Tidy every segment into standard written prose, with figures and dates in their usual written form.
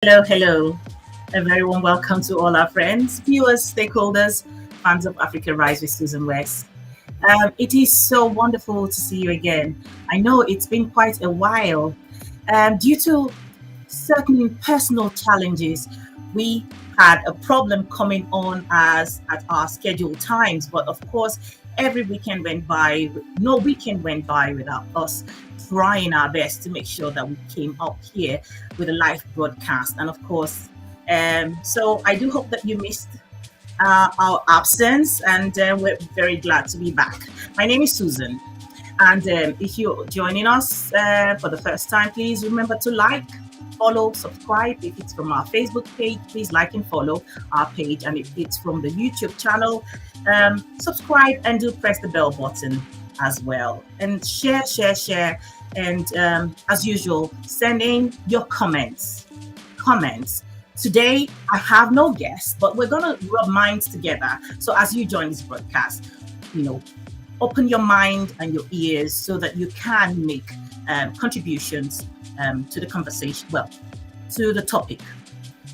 Hello, hello. A very warm welcome to all our friends, viewers, stakeholders, fans of Africa Rise with Susan West. It is so wonderful to see you again. I know it's been quite a while. Due to certain personal challenges, we had a problem coming on as at our scheduled times. But of course, every weekend went by, no weekend went by without us trying our best to make sure that we came up here with a live broadcast. And of course, so I do hope that you missed our absence, and we're very glad to be back. My name is Susan, and if you're joining us for the first time, please remember to like, follow, subscribe. If it's from our Facebook page, please like and follow our page, and if it's from the YouTube channel, subscribe and do press the bell button as well, and share, and as usual, send in your comments. Today, I have no guests, but we're going to rub minds together. So as you join this broadcast, open your mind and your ears so that you can make contributions to the conversation, to the topic.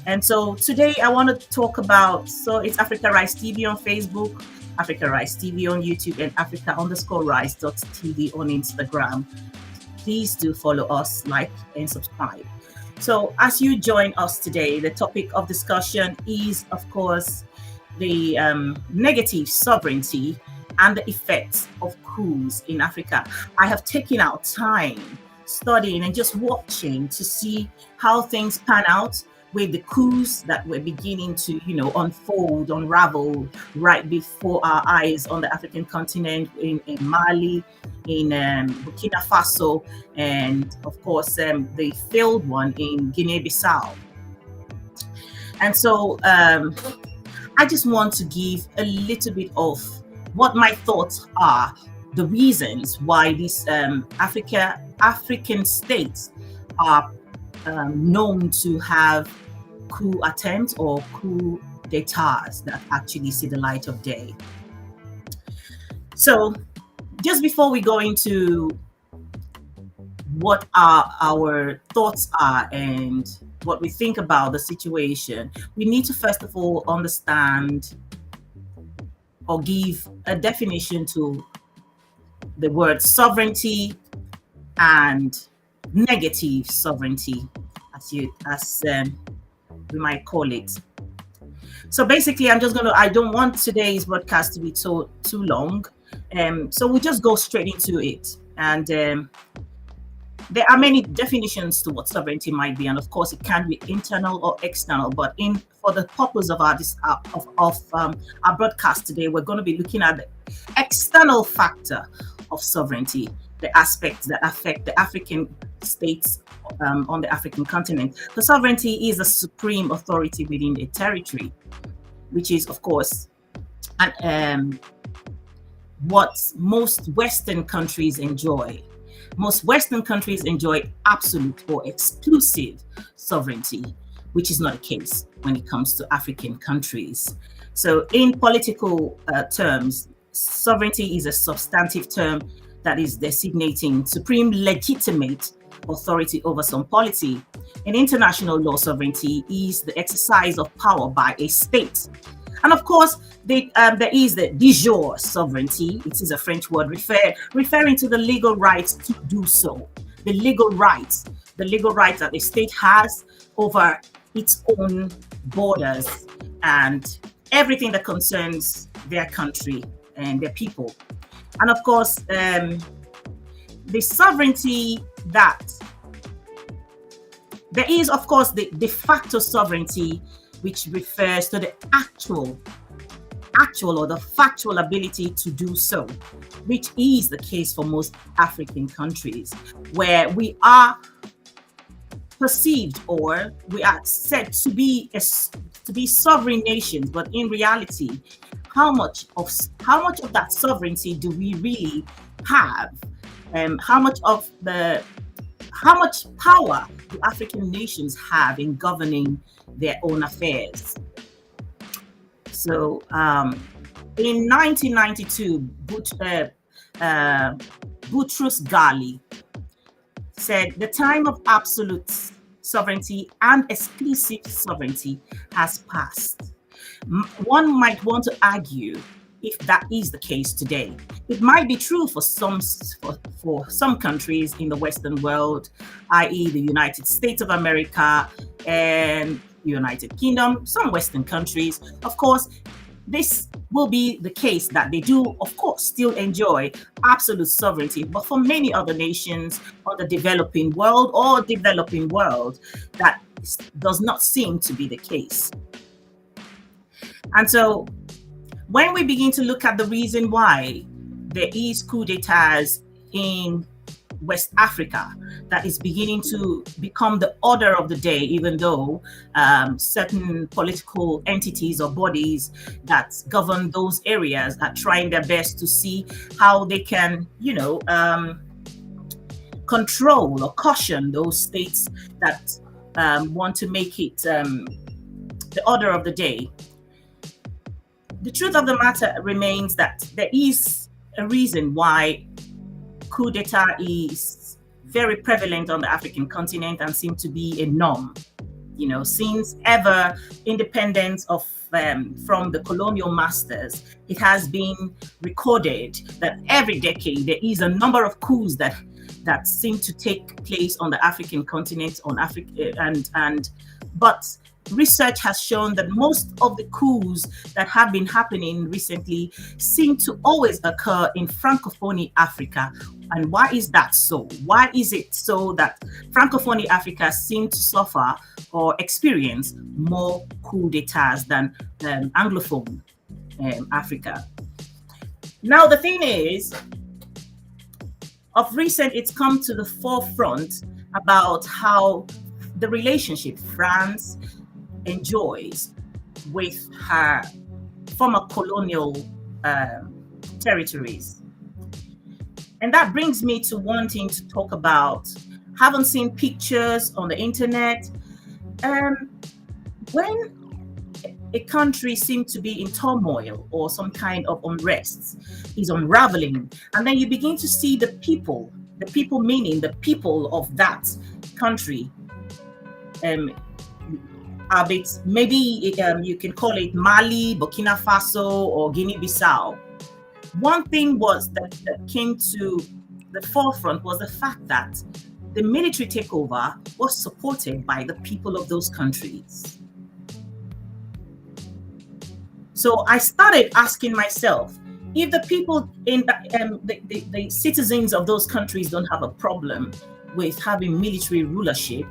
And so today I want to talk about, so it's Africa Rise TV on Facebook, Africa Rise TV on YouTube, and Africa_Rise.tv on Instagram. Please do follow us, like, and subscribe. So as you join us today, the topic of discussion is, of course, the negative sovereignty and the effects of coups in Africa. I have taken out time studying and just watching to see how things pan out with the coups that were beginning to, unfold, unravel right before our eyes on the African continent, in Mali, in Burkina Faso, and of course the failed one in Guinea-Bissau. And so I just want to give a little bit of what my thoughts are, the reasons why these African states are known to have coup attempts or coup d'etats that actually see the light of day. So just before we go into what our thoughts are and what we think about the situation, we need to first of all understand or give a definition to the word sovereignty and negative sovereignty, as we might call it. So basically, I don't want today's broadcast to be too long. So we'll just go straight into it. And there are many definitions to what sovereignty might be. And of course, it can be internal or external. But for the purpose of our broadcast today, we're going to be looking at the external factor of sovereignty, the aspects that affect the African states on the African continent. The sovereignty is a supreme authority within a territory, which is, of course, what most Western countries enjoy. Most Western countries enjoy absolute or exclusive sovereignty, which is not the case when it comes to African countries. So in political terms, sovereignty is a substantive term that is designating supreme legitimate authority over some polity. In international law, sovereignty is the exercise of power by a state. And of course, there is the de jure sovereignty. It is a French word referring to the legal rights to do so. The legal rights that the state has over its own borders and everything that concerns their country and their people. And of course, the sovereignty that there is, of course, the de facto sovereignty, which refers to the actual or the factual ability to do so, which is the case for most African countries, where we are perceived or we are said to be sovereign nations, but in reality, how much of that sovereignty do we really have? How much power do African nations have in governing their own affairs? So in 1992, Boutros Ghali said, "The time of absolute sovereignty and exclusive sovereignty has passed. One might want to argue if that is the case today. It might be true for for some countries in the Western world, i.e., the United States of America and United Kingdom, some Western countries. Of course, this will be the case that they do, of course, still enjoy absolute sovereignty. But for many other nations of the developing world or developing world, that does not seem to be the case. And so when we begin to look at the reason why there is coup d'etats in West Africa, that is beginning to become the order of the day, even though certain political entities or bodies that govern those areas are trying their best to see how they can, control or caution those states that want to make it the order of the day. The truth of the matter remains that there is a reason why coup d'etat is very prevalent on the African continent and seems to be a norm. Since ever independence of from the colonial masters, it has been recorded that every decade there is a number of coups that seem to take place on the African continent, but research has shown that most of the coups that have been happening recently seem to always occur in Francophone Africa. And why is that so? Why is it so that Francophone Africa seem to suffer or experience more coups d'etats than Anglophone Africa? Now, the thing is, of recent, it's come to the forefront about how the relationship France enjoys with her former colonial territories. And that brings me to wanting to talk about, haven't seen pictures on the internet. When a country seems to be in turmoil or some kind of unrest is unraveling, and then you begin to see the people meaning the people of that country, maybe you can call it Mali, Burkina Faso, or Guinea-Bissau. One thing that came to the forefront was the fact that the military takeover was supported by the people of those countries. So I started asking myself, if the people in the citizens of those countries don't have a problem with having military rulership,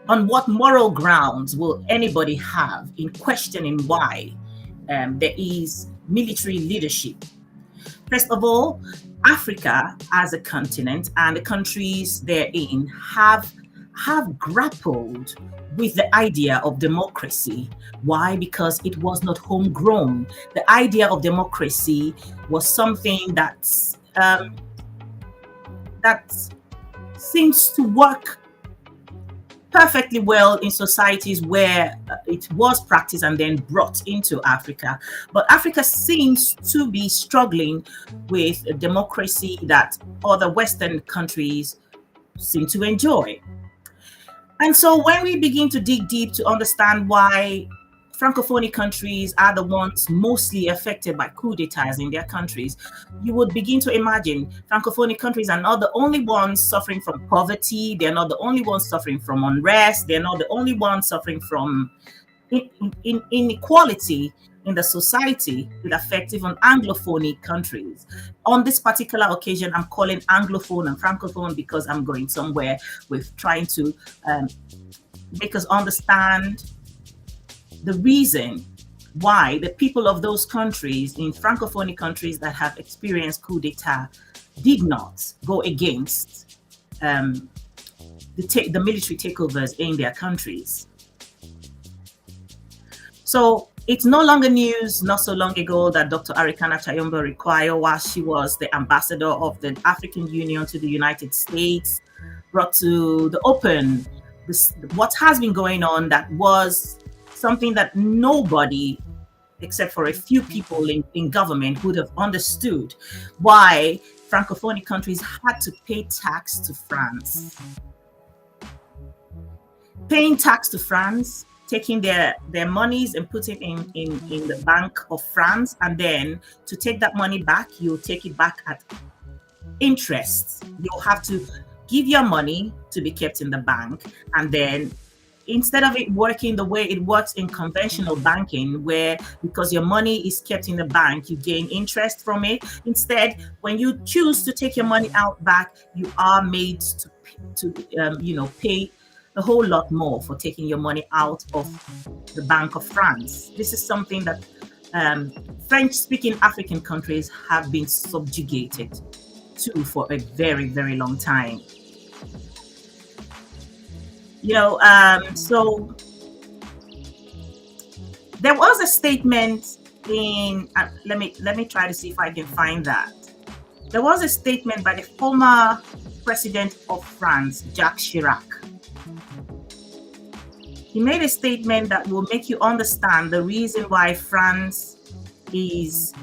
on what moral grounds will anybody have in questioning why there is military leadership? First of all, Africa as a continent and the countries therein have grappled with the idea of democracy. Why? Because it was not homegrown. The idea of democracy was something that seems to work perfectly well in societies where it was practiced and then brought into Africa. But Africa seems to be struggling with a democracy that other Western countries seem to enjoy. And so when we begin to dig deep to understand why Francophone countries are the ones mostly affected by coup d'etats in their countries, you would begin to imagine Francophone countries are not the only ones suffering from poverty. They're not the only ones suffering from unrest. They're not the only ones suffering from inequality in the society. It affects even Anglophone countries. On this particular occasion, I'm calling Anglophone and Francophone because I'm going somewhere with trying to make us understand the reason why the people of those countries, in Francophone countries that have experienced coup d'etat, did not go against the military takeovers in their countries. So it's no longer news, not so long ago, that Dr. Arikana Chayomba Rikwayo, while she was the ambassador of the African Union to the United States, brought to the open what has been going on that was something that nobody, except for a few people in government, would have understood. Why Francophone countries had to pay tax to France. Paying tax to France, taking their monies and putting in the Bank of France, and then to take that money back, you'll take it back at interest. You'll have to give your money to be kept in the bank, and then instead of it working the way it works in conventional banking, where because your money is kept in the bank, you gain interest from it. Instead, when you choose to take your money out back, you are made to pay a whole lot more for taking your money out of the Bank of France. This is something that French-speaking African countries have been subjugated to for a very, very long time. So there was a statement in. Let me try to see if I can find that. There was a statement by the former president of France, Jacques Chirac. He made a statement that will make you understand the reason why France is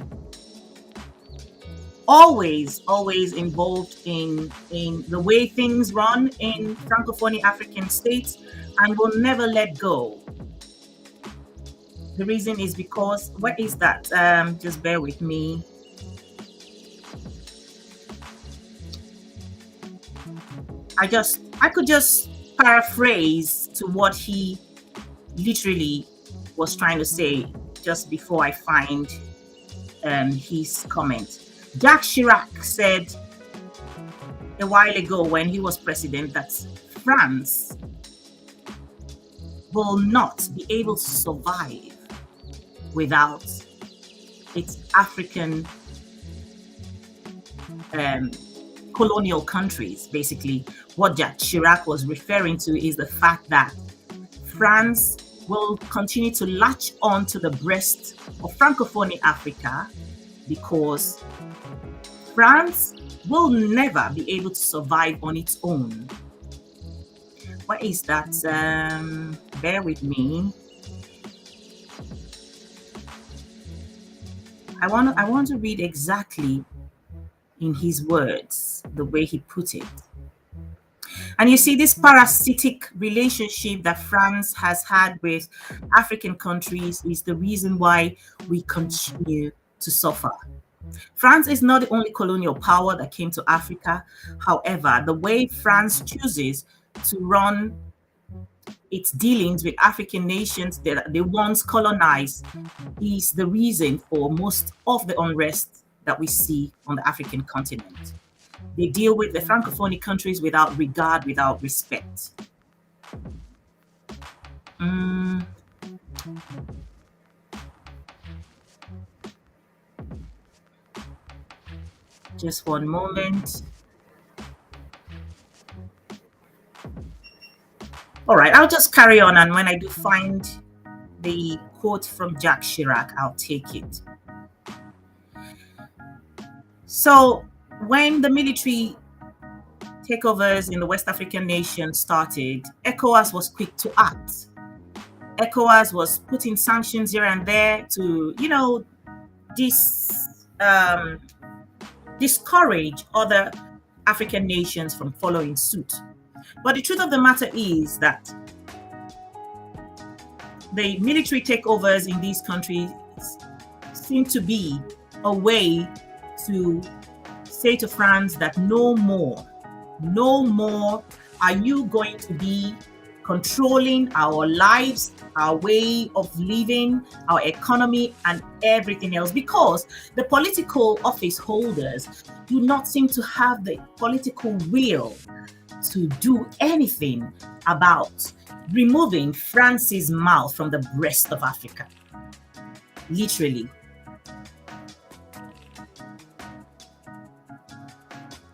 always involved in the way things run in Francophone African states and will never let go. The reason is because, what is that? Just bear with me. I could just paraphrase to what he literally was trying to say just before I find his comment. Jacques Chirac said a while ago when he was president that France will not be able to survive without its African colonial countries. Basically, what Jacques Chirac was referring to is the fact that France will continue to latch on to the breast of Francophone Africa because France will never be able to survive on its own. What is that? Bear with me. I want to read exactly in his words, the way he put it. And you see, this parasitic relationship that France has had with African countries is the reason why we continue to suffer. France is not the only colonial power that came to Africa. However, the way France chooses to run its dealings with African nations that they once colonized is the reason for most of the unrest that we see on the African continent. They deal with the Francophone countries without regard, without respect. Just one moment. All right, I'll just carry on, and when I do find the quote from Jacques Chirac, I'll take it. So when the military takeovers in the West African nations started, ECOWAS was quick to act. ECOWAS was putting sanctions here and there to, discourage other African nations from following suit. But the truth of the matter is that the military takeovers in these countries seem to be a way to say to France that no more are you going to be controlling our lives, our way of living, our economy, and everything else, because the political office holders do not seem to have the political will to do anything about removing France's mouth from the breast of Africa. Literally.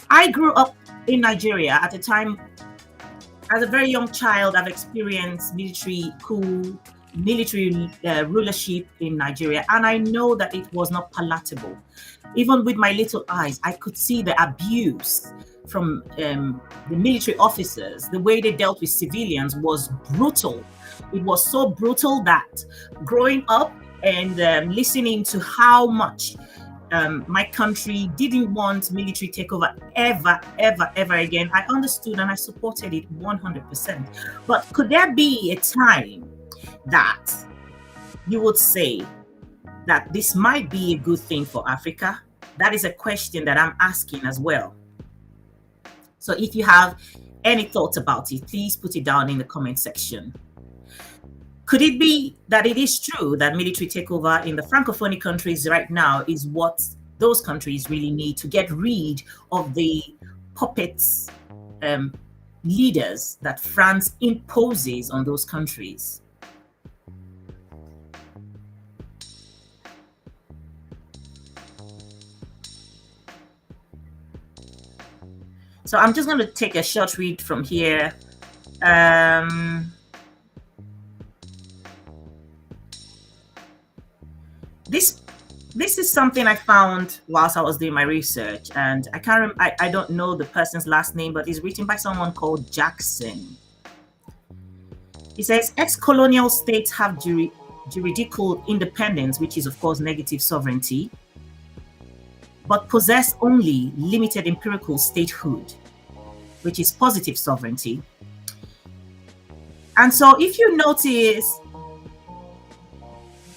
I grew up in Nigeria at a time. As a very young child, I've experienced military coup, military rulership in Nigeria, and I know that it was not palatable. Even with my little eyes, I could see the abuse from the military officers. The way they dealt with civilians was brutal. It was so brutal that growing up and listening to how much my country didn't want military takeover ever, ever, ever again, I understood and I supported it 100%. But could there be a time that you would say that this might be a good thing for Africa? That is a question that I'm asking as well. So if you have any thoughts about it, please put it down in the comment section. Could it be that it is true that military takeover in the Francophone countries right now is what those countries really need to get rid of the puppets leaders that France imposes on those countries? So I'm just going to take a short read from here. This is something I found whilst I was doing my research, and I don't know the person's last name, but it's written by someone called Jackson. He says ex-colonial states have juridical independence, which is of course negative sovereignty, but possess only limited empirical statehood, which is positive sovereignty. And so if you notice,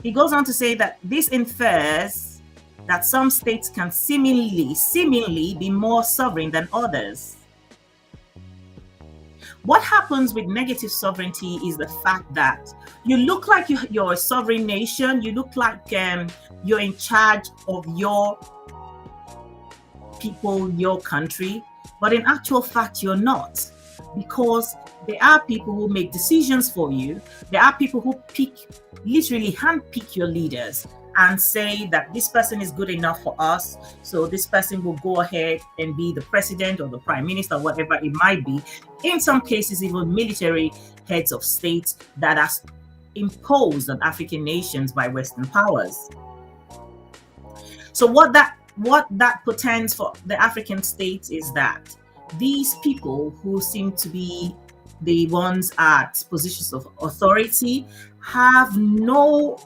he goes on to say that this infers that some states can seemingly be more sovereign than others. What happens with negative sovereignty is the fact that you look like you're a sovereign nation, you look like you're in charge of your people, your country, but in actual fact, you're not, because there are people who make decisions for you. There are people who literally handpick your leaders and say that this person is good enough for us, so this person will go ahead and be the president or the prime minister, whatever it might be. In some cases, even military heads of states that are imposed on African nations by Western powers. So what that portends for the African states is that these people who seem to be the ones at positions of authority have no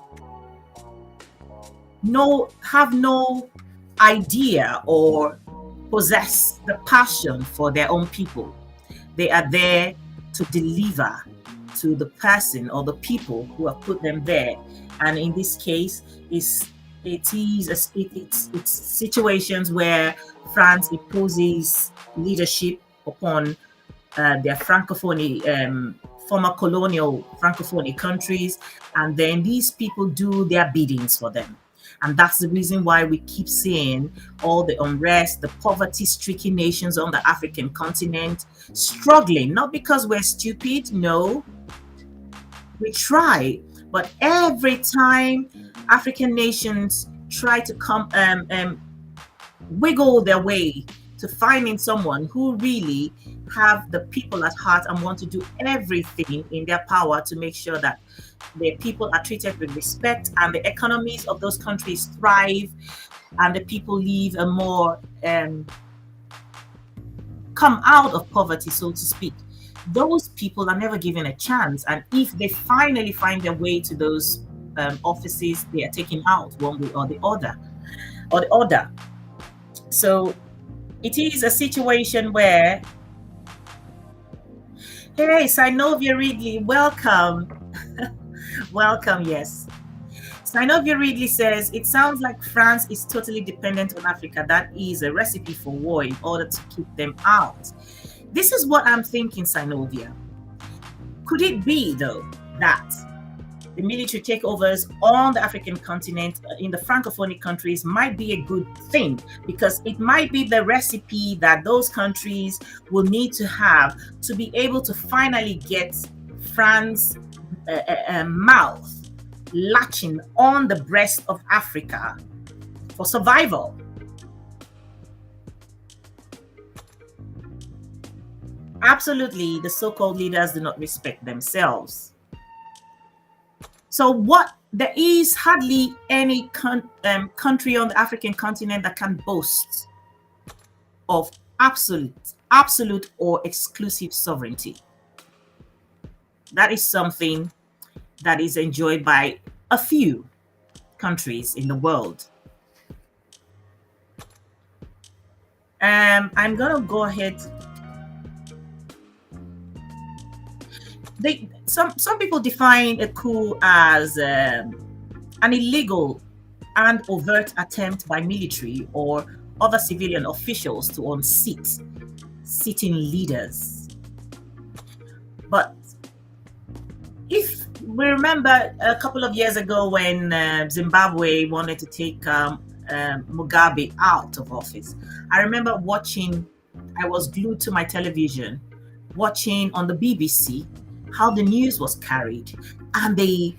idea or possess the passion for their own people. They are there to deliver to the person or the people who have put them there. And in this case, it's situations where France imposes leadership upon their Francophone, former colonial Francophone countries, and then these people do their biddings for them. And that's the reason why we keep seeing all the unrest, the poverty-stricken nations on the African continent struggling, not because we're stupid, no, we try, but every time African nations try to come wiggle their way to finding someone who really have the people at heart and want to do everything in their power to make sure that their people are treated with respect and the economies of those countries thrive and the people live a more come out of poverty, so to speak. Those people are never given a chance, and if they finally find their way to those offices, they are taken out one way or the other. So it is a situation where, hey, Synovia Ridley, welcome. Welcome, yes. Synovia Ridley says, it sounds like France is totally dependent on Africa. That is a recipe for war in order to keep them out. This is what I'm thinking, Synovia. Could it be, though, that the military takeovers on the African continent in the Francophone countries might be a good thing, because it might be the recipe that those countries will need to have to be able to finally get France's mouth latching on the breast of Africa for survival. Absolutely, the so-called leaders do not respect themselves. So there is hardly any country on the African continent that can boast of absolute or exclusive sovereignty. That is something that is enjoyed by a few countries in the world. I'm gonna go ahead. Some people define a coup as an illegal and overt attempt by military or other civilian officials to unseat sitting leaders. But if we remember a couple of years ago when Zimbabwe wanted to take Mugabe out of office, I remember watching, I was glued to my television, watching on the BBC how the news was carried and the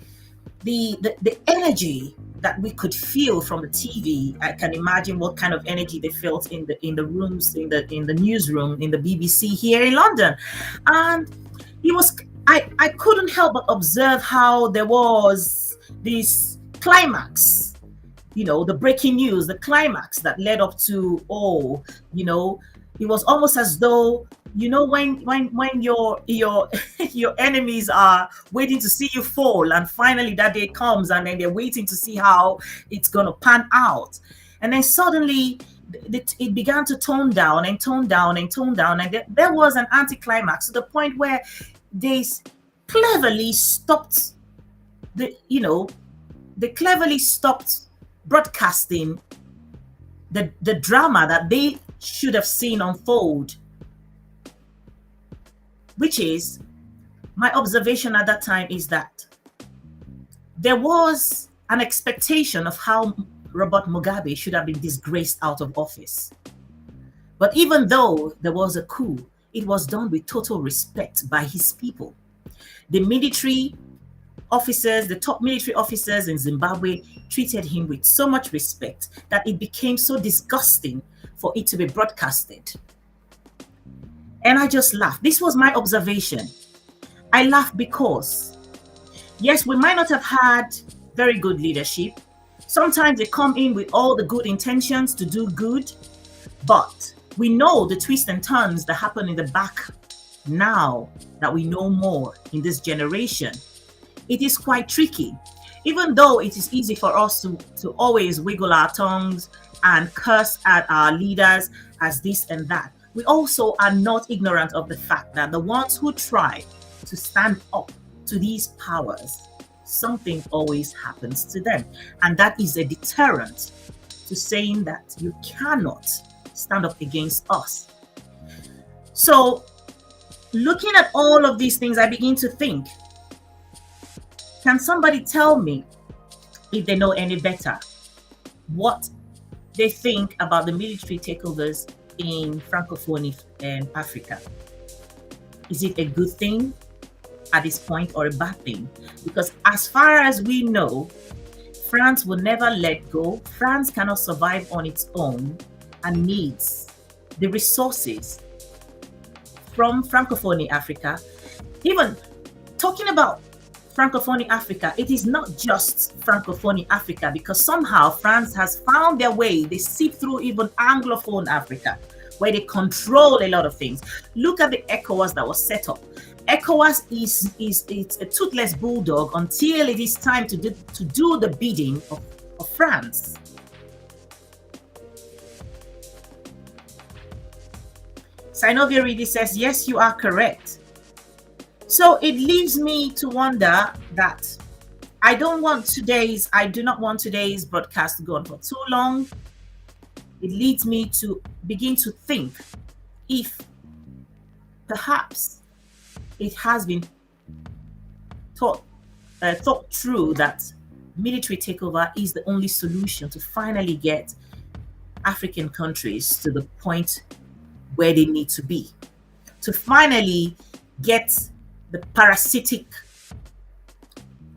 energy that we could feel from the TV. I can imagine what kind of energy they felt in the rooms in the newsroom in the BBC here in London, and it was I couldn't help but observe how there was this climax, the breaking news, the climax that led up to, it was almost as though, when your your enemies are waiting to see you fall, and finally that day comes, and then they're waiting to see how it's going to pan out, and then suddenly it began to tone down and tone down and tone down, and there was an anticlimax to the point where they cleverly stopped the you know they cleverly stopped broadcasting the drama that they should have seen unfold, which is, my observation at that time is that there was an expectation of how Robert Mugabe should have been disgraced out of office. But even though there was a coup, it was done with total respect by his people. The military officers, the top military officers in Zimbabwe, treated him with so much respect that it became so disgusting for it to be broadcasted. And I just laughed. This was my observation. I laughed because, yes, we might not have had very good leadership. Sometimes they come in with all the good intentions to do good, but we know the twists and turns that happen in the back now that we know more in this generation. It is quite tricky. Even though it is easy for us to always wiggle our tongues and curse at our leaders as this and that, we also are not ignorant of the fact that the ones who try to stand up to these powers, something always happens to them. And that is a deterrent to saying that you cannot stand up against us. So, looking at all of these things, I begin to think, can somebody tell me, if they know any better, what they think about the military takeovers in Francophone Africa? Is it a good thing at this point or a bad thing? Because as far as we know, France will never let go. France cannot survive on its own and needs the resources from Francophone Africa. Even talking about Francophone Africa, it is not just Francophone Africa, because somehow France has found their way. They seep through even Anglophone Africa, where they control a lot of things. Look at the ECOWAS that was set up. ECOWAS it's a toothless bulldog until it is time to do the bidding of France. Sinovia Reedy says, yes, you are correct. So it leaves me to wonder that I do not want today's broadcast to go on for too long. It leads me to begin to think if perhaps it has been thought through that military takeover is the only solution to finally get African countries to the point where they need to be, to finally get the parasitic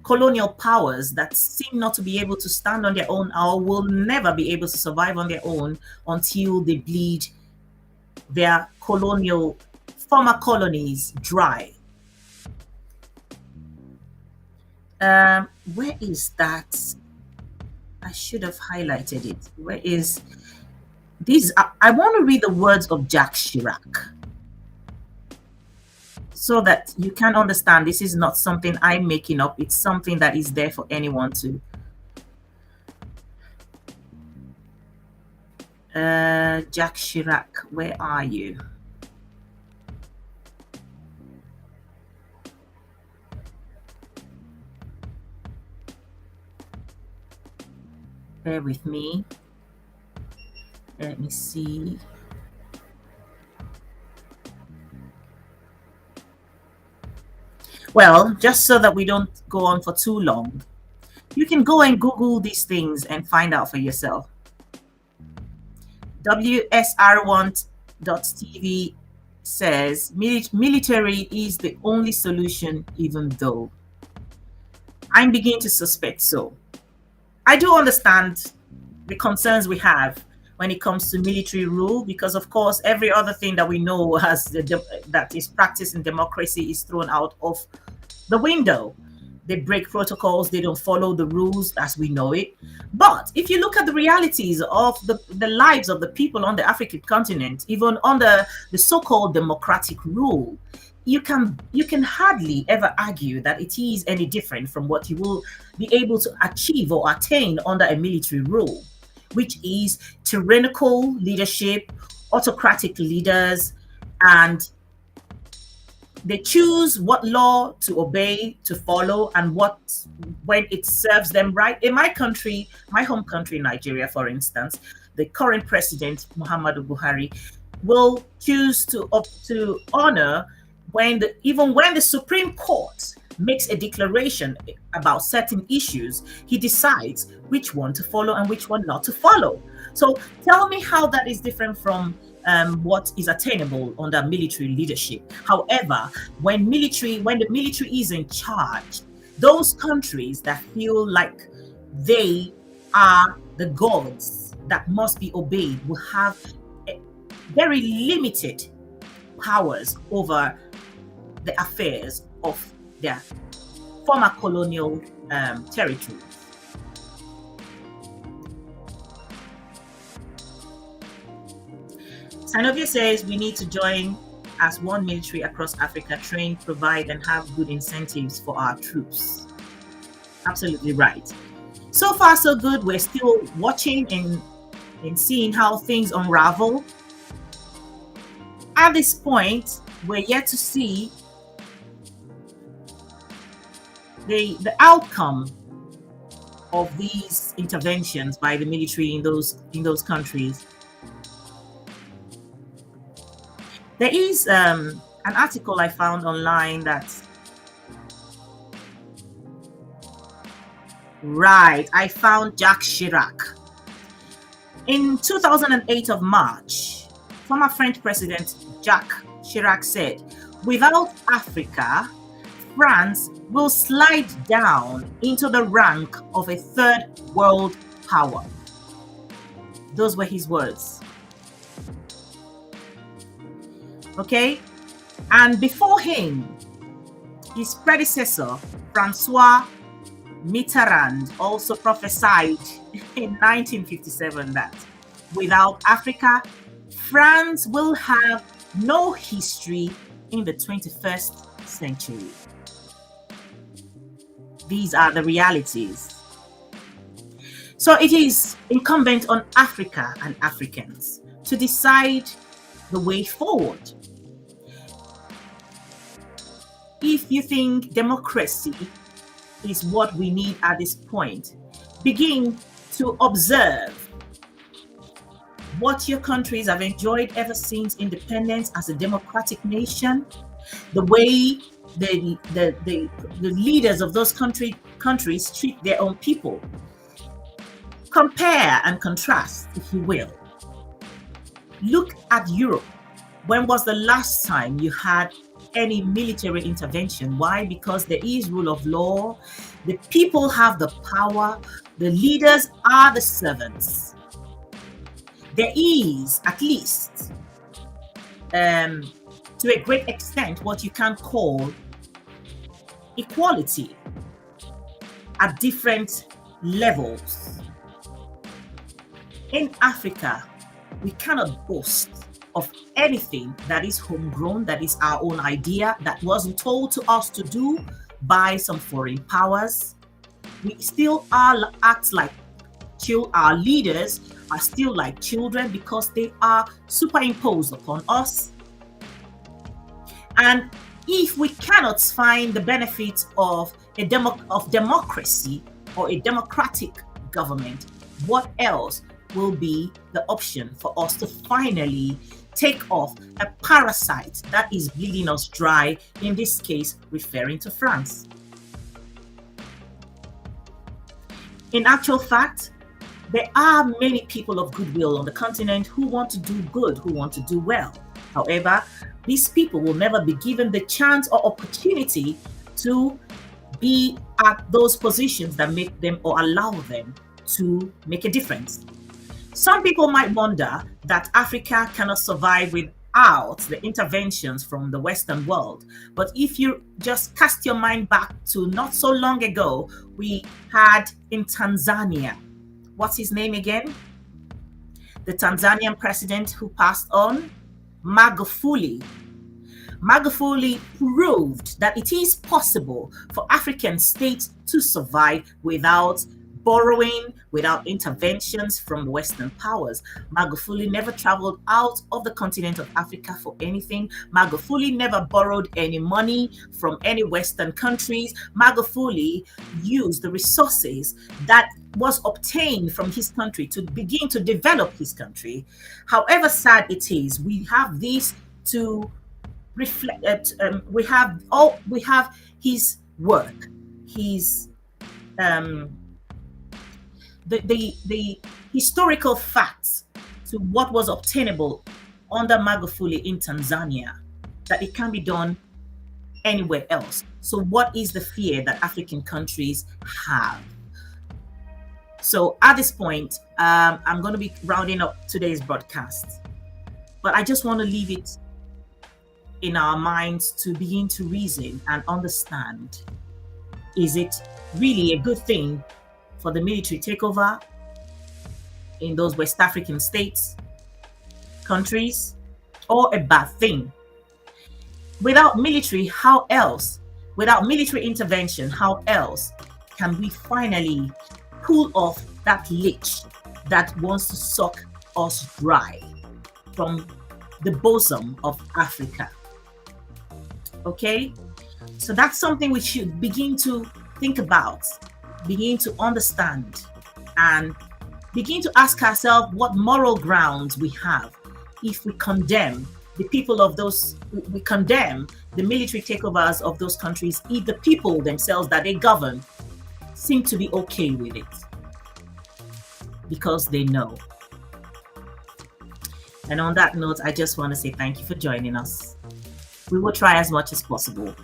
colonial powers that seem not to be able to stand on their own or will never be able to survive on their own until they bleed their former colonies dry. Where is that? I should have highlighted it. Where is this? I want to read the words of Jacques Chirac, so that you can understand this is not something I'm making up. It's something that is there for anyone to Jacques Chirac, where are you? Bear with me. Let me see. Well, just so that we don't go on for too long, you can go and Google these things and find out for yourself. WSR1.tv says military is the only solution, even though I'm beginning to suspect so. I do understand the concerns we have when it comes to military rule, because of course every other thing that we know that is practiced in democracy is thrown out of the window. They break protocols, they don't follow the rules as we know it. But if you look at the realities of the lives of the people on the African continent, even under the so-called democratic rule, you can hardly ever argue that it is any different from what you will be able to achieve or attain under a military rule, which is tyrannical leadership, autocratic leaders, and they choose what law to obey, to follow, and what when it serves them right. In my country, my home country, Nigeria, for instance, the current president, Muhammadu Buhari, will choose to honor even when the Supreme Court makes a declaration about certain issues, he decides which one to follow and which one not to follow. So tell me how that is different from what is attainable under military leadership. However, when the military is in charge, those countries that feel like they are the gods that must be obeyed will have very limited powers over the affairs of their former colonial territories. Sanovia says we need to join as one military across Africa, train, provide, and have good incentives for our troops. Absolutely right. So far, so good. We're still watching and seeing how things unravel. At this point, we're yet to see the outcome of these interventions by the military in those countries. There is an article I found online I found Jacques Chirac. In 2008 of March, former French President Jacques Chirac said, "Without Africa, France will slide down into the rank of a third world power." Those were his words. Okay? And before him, his predecessor, Francois Mitterrand, also prophesied in 1957 that without Africa, France will have no history in the 21st century. These are the realities. So it is incumbent on Africa and Africans to decide the way forward. If you think democracy is what we need at this point, begin to observe what your countries have enjoyed ever since independence as a democratic nation, the way the leaders of those countries treat their own people. Compare and contrast, if you will. Look at Europe. When was the last time you had any military intervention? Why? Because there is rule of law. The people have the power. The leaders are the servants. There is, at least, to a great extent, what you can call equality at different levels. In Africa, we cannot boast of anything that is homegrown, that is our own idea, that wasn't told to us to do by some foreign powers. We still act like our leaders are still like children because they are superimposed upon us. And if we cannot find the benefits of democracy or a democratic government, what else will be the option for us to finally take off a parasite that is bleeding us dry, in this case referring to France? In actual fact, there are many people of goodwill on the continent who want to do good, who want to do well. However, these people will never be given the chance or opportunity to be at those positions that make them or allow them to make a difference. Some people might wonder that Africa cannot survive without the interventions from the Western world. But if you just cast your mind back to not so long ago, we had in Tanzania, what's his name again? The Tanzanian president who passed on, Magufuli. Magufuli proved that it is possible for African states to survive without borrowing, without interventions from Western powers. Magufuli never traveled out of the continent of Africa for anything. Magufuli never borrowed any money from any Western countries. Magufuli used the resources that was obtained from his country to begin to develop his country. However sad it is, we have this to reflect. We have his work, his the historical facts to what was obtainable under Magufuli in Tanzania, that it can be done anywhere else. So what is the fear that African countries have? So at this point, I'm going to be rounding up today's broadcast, but I just want to leave it in our minds to begin to reason and understand, is it really a good thing for the military takeover in those West African states, countries, or a bad thing? Without military, how else? Without military intervention, how else can we finally pull off that leech that wants to suck us dry from the bosom of Africa? Okay, so that's something we should begin to think about, begin to understand, and begin to ask ourselves what moral grounds we have if we condemn the people of those, we condemn the military takeovers of those countries, if the people themselves that they govern seem to be okay with it because they know. And on that note, I just want to say thank you for joining us. We will try as much as possible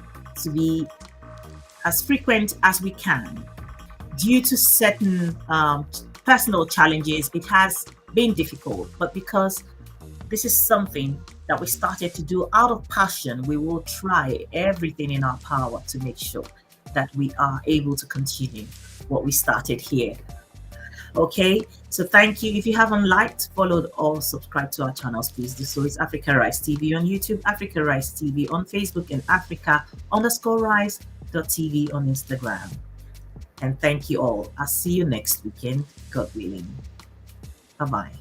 to be as frequent as we can. Due to certain personal challenges, it has been difficult, but because this is something that we started to do out of passion, we will try everything in our power to make sure that we are able to continue what we started here. Okay, so thank you. If you haven't liked, followed, or subscribed to our channels, please do so. It's Africa Rise TV on YouTube, Africa Rise TV on Facebook, and Africa_Rise.tv on Instagram. And thank you all. I'll see you next weekend, God willing. Bye-bye.